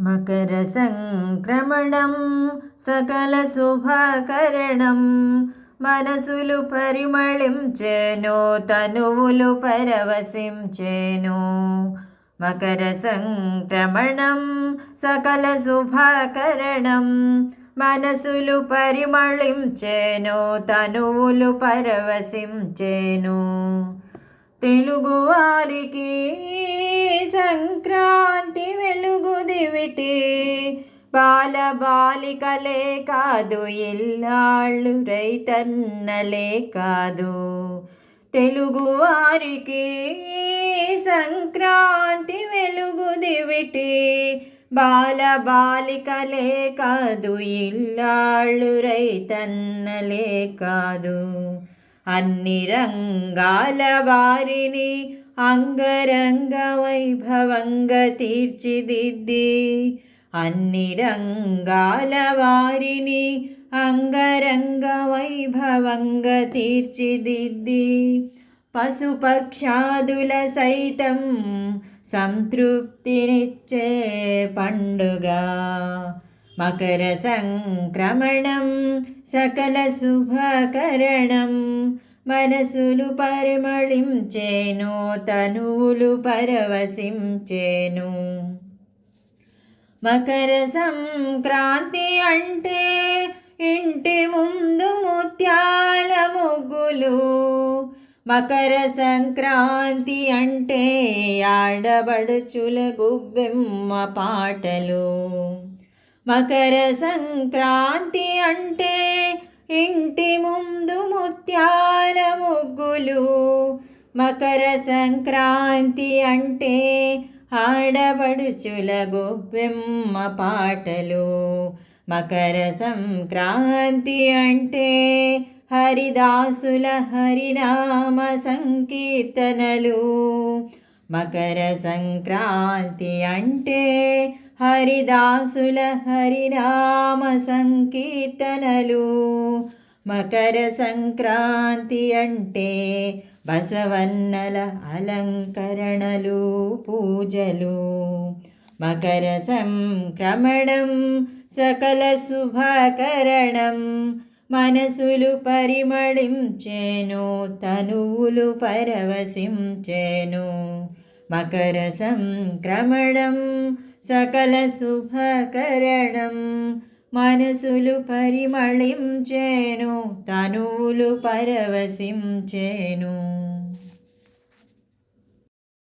మకర సంక్రమణం సకల శుభకరణం మనసులు పరిమళించెను తనువులు పరవశించెను. మకర సంక్రమణం సకల శుభకరణం మనసులు పరిమళించెను తనువులు పరవశించెను. తెలుగువారికి సంక్రాంతి వెలుగు దివిటి బాలబాలికలే కాదు ఇల్లాళ్ళు రైతన్నలే కాదు. తెలుగువారికి సంక్రాంతి వెలుగు దివిటి బాలబాలికలే కాదు ఇల్లాళ్ళు రైతన్నలే కాదు. అన్ని రంగాల వారిని అంగరంగ వైభవంగా తీర్చిదిద్ది అన్ని రంగాల వారిని అంగరంగ వైభవంగా తీర్చిదిద్ది పశుపక్షాదుల సైతం సంతృప్తినిచ్చే పండుగ మకర సంక్రమణం సకల శుభకరణం మనసులు పరిమళించెను తనువులు పరవశించెను. మకర సంక్రాంతి అంటే ఇంటి ముందు ముత్యాల ముగ్గులు. మకర సంక్రాంతి అంటే ఆడబడుచుల గుబ్బెమ్మ పాటలు. మకర సంక్రాంతి అంటే ఇంటి ముందు ముత్యాల ముగ్గులు. మకర సంక్రాంతి అంటే ఆడబడుచుల గొబ్బెమ్మ పాటలు. మకర సంక్రాంతి అంటే హరిదాసుల హరినామ సంకీర్తనలు. మకర సంక్రాంతి అంటే హరిదాసుల హరినామ సంకీర్తనలు. మకర సంక్రాంతి అంటే బసవన్నల అలంకరణలు పూజలు. మకర సంక్రమణం సకల శుభకరణం మనసులు పరిమళించెను తనువులు పరవశించెను. మకర సంక్రమణం సకల శుభకరణం మనసులు పరిమళించెను తనువులు పరవశించెను.